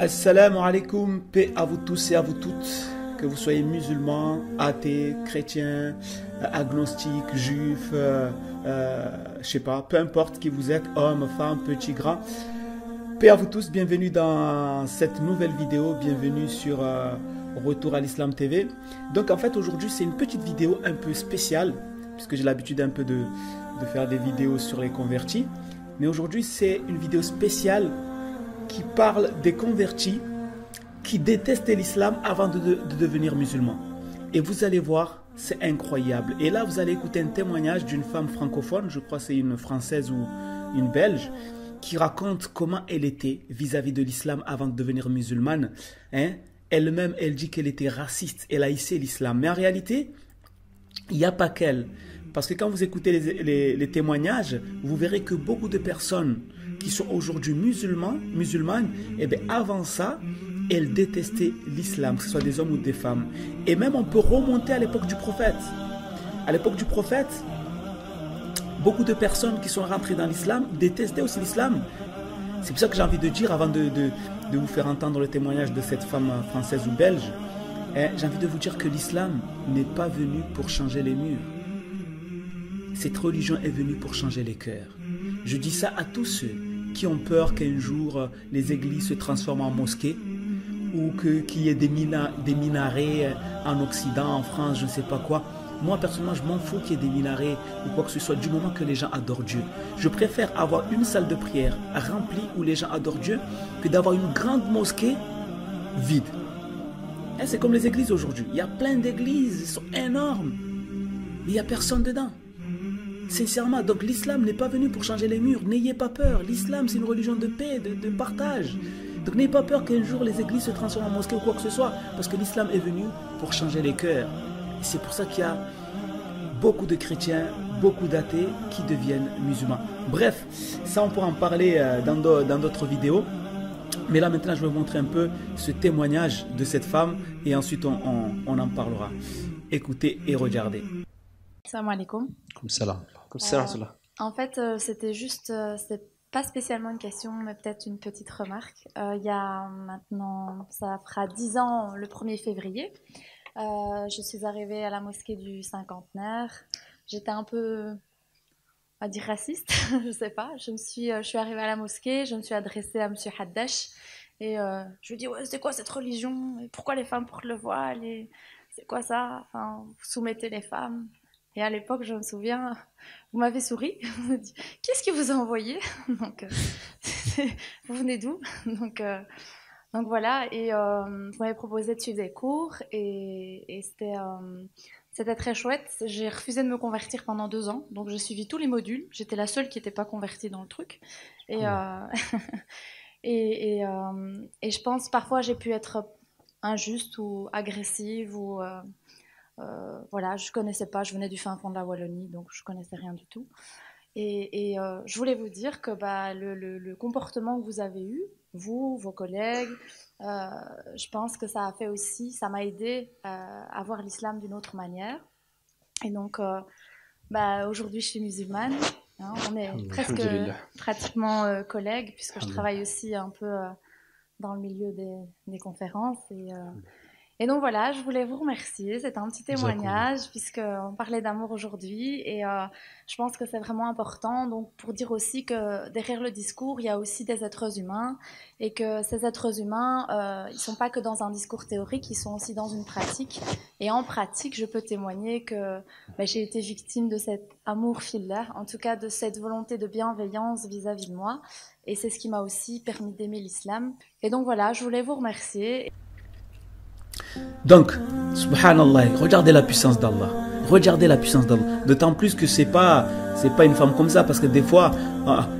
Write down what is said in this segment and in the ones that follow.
Assalamu alaikum, paix à vous tous et à vous toutes, que vous soyez musulmans, athées, chrétiens, agnostiques, juifs, je sais pas, peu importe qui vous êtes, hommes, femmes, petits, grands. Paix à vous tous, bienvenue dans cette nouvelle vidéo, bienvenue sur Retour à l'Islam TV. Donc en fait aujourd'hui c'est une petite vidéo un peu spéciale, puisque j'ai l'habitude un peu de faire des vidéos sur les convertis. Mais aujourd'hui c'est une vidéo spéciale qui parle des convertis qui détestaient l'islam avant de devenir musulmans. Et vous allez voir, c'est incroyable. Et là, vous allez écouter un témoignage d'une femme francophone, je crois que c'est une Française ou une Belge, qui raconte comment elle était vis-à-vis de l'islam avant de devenir musulmane. Elle-même, elle dit qu'elle était raciste, elle haïssait l'islam. Mais en réalité, il n'y a pas qu'elle. Parce que quand vous écoutez les témoignages, vous verrez que beaucoup de personnes qui sont aujourd'hui musulmanes, et bien avant ça, elles détestaient l'islam, que ce soit des hommes ou des femmes. Et même on peut remonter à l'époque du prophète. À l'époque du prophète, beaucoup de personnes qui sont rentrées dans l'islam détestaient aussi l'islam. C'est pour ça que j'ai envie de dire, avant de vous faire entendre le témoignage de cette femme française ou belge, j'ai envie de vous dire que l'islam n'est pas venu pour changer les murs. Cette religion est venue pour changer les cœurs. Je dis ça à tous ceux qui ont peur qu'un jour les églises se transforment en mosquées ou qu'il y ait des minarets en Occident, en France, je ne sais pas quoi. Moi personnellement je m'en fous qu'il y ait des minarets ou quoi que ce soit du moment que les gens adorent Dieu. Je préfère avoir une salle de prière remplie où les gens adorent Dieu que d'avoir une grande mosquée vide. C'est comme les églises aujourd'hui. Il y a plein d'églises, elles sont énormes, mais il n'y a personne dedans. Sincèrement, donc l'islam n'est pas venu pour changer les murs. N'ayez pas peur. L'islam, c'est une religion de paix, de partage. Donc n'ayez pas peur qu'un jour les églises se transforment en mosquée ou quoi que ce soit. Parce que l'islam est venu pour changer les cœurs. Et c'est pour ça qu'il y a beaucoup de chrétiens, beaucoup d'athées qui deviennent musulmans. Bref, ça on pourra en parler dans d'autres vidéos. Mais là maintenant, je vais vous montrer un peu ce témoignage de cette femme. Et ensuite, on en parlera. Écoutez et regardez. Salam alaikum. Comme ça là. En fait, c'était juste, c'est pas spécialement une question, mais peut-être une petite remarque. Il y a maintenant, ça fera 10 ans le 1er février. Je suis arrivée à la mosquée du cinquantenaire. J'étais un peu, on va dire raciste, je sais pas. Je suis arrivée à la mosquée, je me suis adressée à Monsieur Haddash et je lui ai dit ouais, c'est quoi cette religion et pourquoi les femmes portent le voile et c'est quoi ça? Enfin, vous soumettez les femmes. Et à l'époque, je me souviens, vous m'avez souri, vous m'avez dit « Qu'est-ce qui vous a envoyé ?» Donc, vous venez d'où? Donc voilà, et vous m'avez proposé de suivre des cours, et c'était très chouette. J'ai refusé de me convertir pendant 2 ans, donc j'ai suivi tous les modules. J'étais la seule qui n'était pas convertie dans le truc. Et, et je pense, parfois, j'ai pu être injuste ou agressive ou... voilà, je connaissais pas, je venais du fin fond de la Wallonie, donc je connaissais rien du tout. Et je voulais vous dire que le comportement que vous avez eu, vous, vos collègues, je pense que ça a fait aussi, ça m'a aidé à voir l'islam d'une autre manière. Et donc, aujourd'hui, je suis musulmane. Hein, on est presque pratiquement collègues, puisque je travaille aussi un peu dans le milieu des conférences. Et donc voilà, je voulais vous remercier. C'était un petit témoignage puisqu'on parlait d'amour aujourd'hui et je pense que c'est vraiment important. Donc pour dire aussi que derrière le discours, il y a aussi des êtres humains et que ces êtres humains, ils sont pas que dans un discours théorique, ils sont aussi dans une pratique. Et en pratique, je peux témoigner que j'ai été victime de cet amour fillah, en tout cas de cette volonté de bienveillance vis-à-vis de moi. Et c'est ce qui m'a aussi permis d'aimer l'islam. Et donc voilà, je voulais vous remercier. Donc, subhanallah, regardez la puissance d'Allah. Regardez la puissance d'Allah. D'autant plus que c'est pas une femme comme ça, parce que des fois,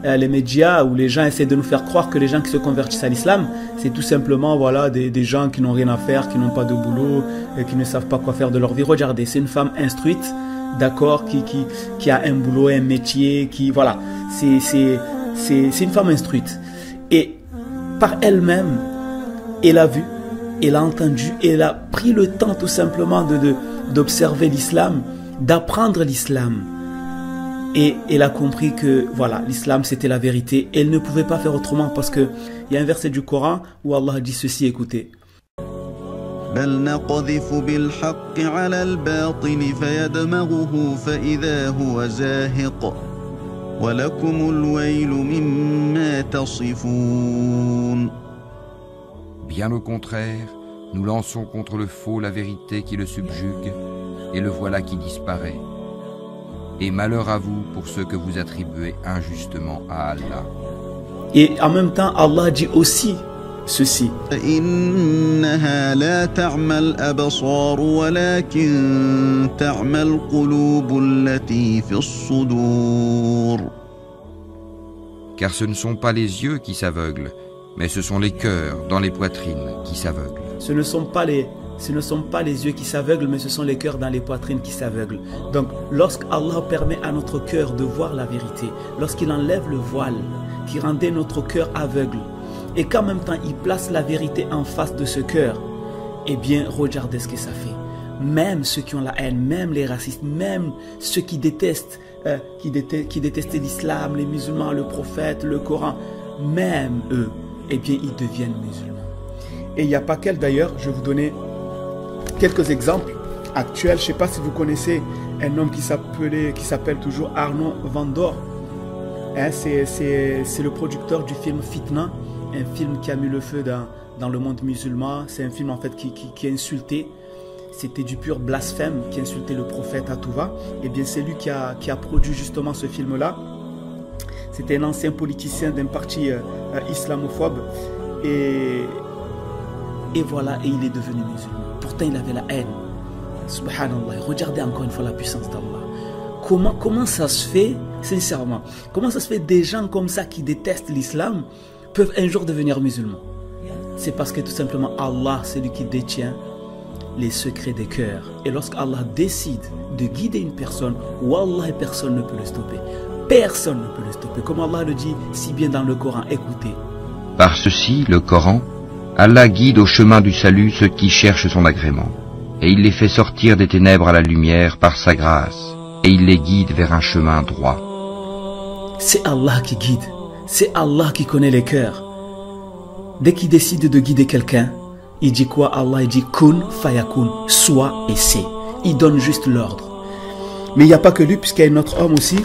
les médias ou les gens essaient de nous faire croire que les gens qui se convertissent à l'islam, c'est tout simplement voilà, des gens qui n'ont rien à faire, qui n'ont pas de boulot, qui ne savent pas quoi faire de leur vie. Regardez, c'est une femme instruite, d'accord, qui a un boulot, un métier, voilà. C'est une femme instruite. Et par elle-même, elle a vu, elle a entendu, elle a pris le temps tout simplement d'observer l'islam, d'apprendre l'islam. Et elle a compris que voilà, l'islam c'était la vérité. Elle ne pouvait pas faire autrement parce qu'il y a un verset du Coran où Allah dit ceci, écoutez. بل نقذف بالحق على الباطل فيدمغه فإذا هو زاهق ولكم الويل مما تصفون. Bien au contraire, nous lançons contre le faux la vérité qui le subjugue, et le voilà qui disparaît. Et malheur à vous pour ceux que vous attribuez injustement à Allah. Et en même temps, Allah dit aussi ceci. إنها لا تعمى الأبصار ولكن تعمى القلوب التي في الصدور. Car ce ne sont pas les yeux qui s'aveuglent, mais ce sont les cœurs dans les poitrines qui s'aveuglent. Ce ne sont pas les yeux qui s'aveuglent, mais ce sont les cœurs dans les poitrines qui s'aveuglent. Donc, lorsqu'Allah permet à notre cœur de voir la vérité, lorsqu'il enlève le voile qui rendait notre cœur aveugle, et qu'en même temps il place la vérité en face de ce cœur, eh bien, regardez ce que ça fait. Même ceux qui ont la haine, même les racistes, même ceux qui détestent, qui détestaient l'islam, les musulmans, le prophète, le Coran, même eux, eh bien, ils deviennent musulmans. Et il n'y a pas qu'elle d'ailleurs, je vais vous donner quelques exemples actuels. Je ne sais pas si vous connaissez un homme qui s'appelle toujours Arnaud Van Dor. Hein, c'est le producteur du film Fitna, un film qui a mis le feu dans le monde musulman. C'est un film en fait qui a insulté. C'était du pur blasphème, qui insultait le prophète à tout va. Et bien c'est lui qui a produit justement ce film-là. C'était un ancien politicien d'un parti islamophobe. Et voilà, et il est devenu musulman. Pourtant, il avait la haine. Subhanallah. Regardez encore une fois la puissance d'Allah. Comment ça se fait, sincèrement, comment ça se fait des gens comme ça qui détestent l'islam peuvent un jour devenir musulmans? C'est parce que tout simplement Allah, c'est lui qui détient les secrets des cœurs. Et lorsqu'Allah décide de guider une personne, wallah, personne ne peut le stopper. Personne ne peut le stopper. Comme Allah le dit si bien dans le Coran, écoutez. Par ceci, le Coran, Allah guide au chemin du salut ceux qui cherchent son agrément, et il les fait sortir des ténèbres à la lumière par sa grâce, et il les guide vers un chemin droit. C'est Allah qui guide, c'est Allah qui connaît les cœurs. Dès qu'il décide de guider quelqu'un, il dit quoi? Allah il dit kun fayakun, soit et c'est. Il donne juste l'ordre. Mais il n'y a pas que lui, puisqu'il y a un autre homme aussi,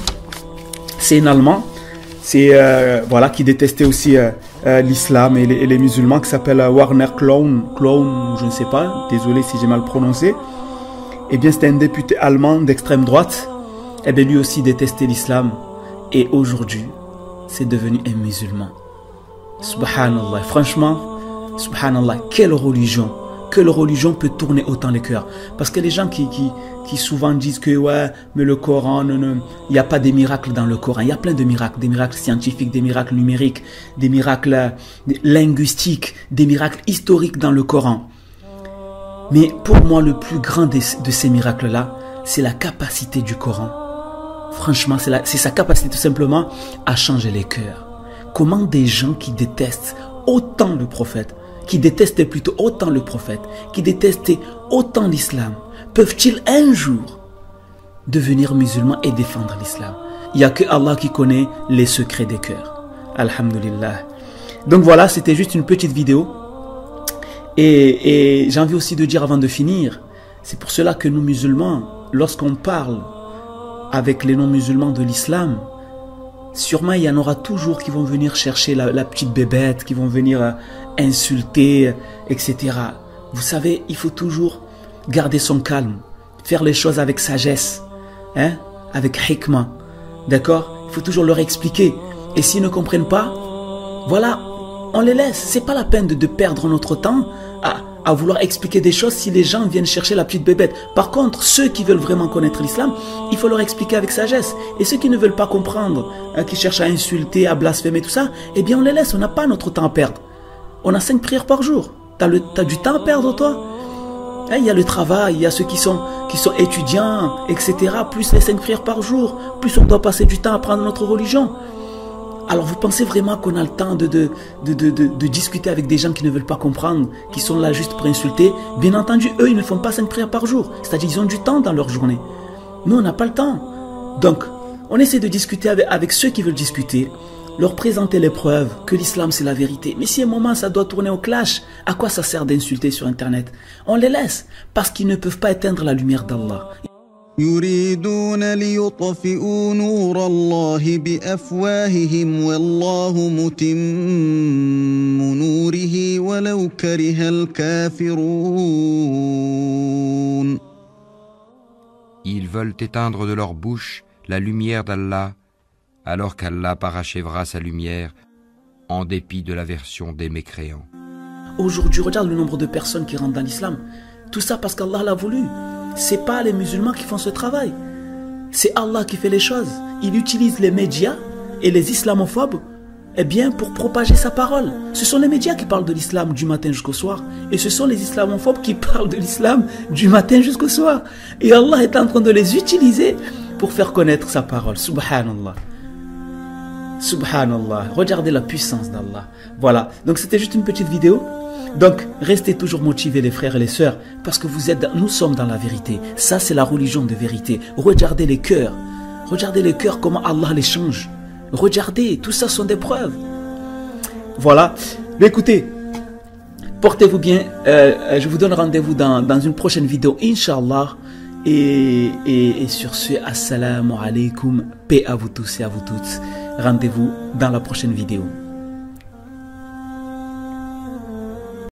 c'est un Allemand, voilà, qui détestait aussi l'islam et les musulmans, qui s'appelle Warner Clown, je ne sais pas, désolé si j'ai mal prononcé. Eh bien, c'était un député allemand d'extrême droite. Eh bien, lui aussi détestait l'islam. Et aujourd'hui, c'est devenu un musulman. Subhanallah. Franchement, subhanallah, quelle religion peut tourner autant les cœurs. Parce que les gens qui souvent disent que ouais, mais le Coran, il n'y a pas des miracles dans le Coran. Il y a plein de miracles, des miracles scientifiques, des miracles numériques, des miracles linguistiques, des miracles historiques dans le Coran. Mais pour moi, le plus grand de ces miracles-là, c'est la capacité du Coran. Franchement, c'est sa capacité tout simplement à changer les cœurs. Comment des gens qui détestent autant le prophète, qui détestaient plutôt autant le prophète, qui détestaient autant l'islam, peuvent-ils un jour devenir musulmans et défendre l'islam? Il n'y a que Allah qui connaît les secrets des cœurs. Alhamdulillah. Donc voilà, c'était juste une petite vidéo. Et j'ai envie aussi de dire avant de finir, c'est pour cela que nous musulmans, lorsqu'on parle avec les non-musulmans de l'islam, sûrement il y en aura toujours qui vont venir chercher la petite bébête, qui vont venir insulter, etc. Vous savez, il faut toujours garder son calme, faire les choses avec sagesse, hein, avec hikmah, d'accord? Il faut toujours leur expliquer. Et s'ils ne comprennent pas, voilà, on les laisse. C'est pas la peine de perdre notre temps à vouloir expliquer des choses si les gens viennent chercher la petite bébête. Par contre, ceux qui veulent vraiment connaître l'islam, il faut leur expliquer avec sagesse. Et ceux qui ne veulent pas comprendre, qui cherchent à insulter, à blasphémer, tout ça, eh bien on les laisse, on n'a pas notre temps à perdre. On a 5 prières par jour. T'as du temps à perdre, toi? Il y a le travail, il y a ceux qui sont étudiants, etc. Plus les 5 prières par jour, plus on doit passer du temps à apprendre notre religion. Alors vous pensez vraiment qu'on a le temps de discuter avec des gens qui ne veulent pas comprendre, qui sont là juste pour insulter? Bien entendu, eux, ils ne font pas 5 prières par jour. C'est-à-dire qu'ils ont du temps dans leur journée. Nous, on n'a pas le temps. Donc, On essaie de discuter avec ceux qui veulent discuter, leur présenter les preuves que l'islam c'est la vérité. Mais si à un moment ça doit tourner au clash, à quoi ça sert d'insulter sur internet? On les laisse parce qu'ils ne peuvent pas éteindre la lumière d'Allah. يريدون ليطفئوا نور الله بأفواههم والله متم نوره ولو كره الكافرون. Ils veulent éteindre de leur bouche la lumière d'Allah, alors qu'Allah parachèvera sa lumière en dépit de l'aversion des mécréants. Aujourd'hui, regarde le nombre de personnes qui rentrent dans l'islam. Tout ça parce qu'Allah l'a voulu. C'est pas les musulmans qui font ce travail. C'est Allah qui fait les choses. Il utilise les médias et les islamophobes pour propager sa parole. Ce sont les médias qui parlent de l'islam du matin jusqu'au soir. Et ce sont les islamophobes qui parlent de l'islam du matin jusqu'au soir. Et Allah est en train de les utiliser pour faire connaître sa parole. Subhanallah. Subhanallah. Regardez la puissance d'Allah. Voilà. Donc c'était juste une petite vidéo. Donc, restez toujours motivés les frères et les sœurs, parce que nous sommes dans la vérité. Ça, c'est la religion de vérité. Regardez les cœurs. Regardez les cœurs, comment Allah les change. Regardez, tout ça sont des preuves. Voilà. Mais écoutez, portez-vous bien. Je vous donne rendez-vous dans une prochaine vidéo, Inch'Allah. Et sur ce, assalamu alaikum. Paix à vous tous et à vous toutes. Rendez-vous dans la prochaine vidéo.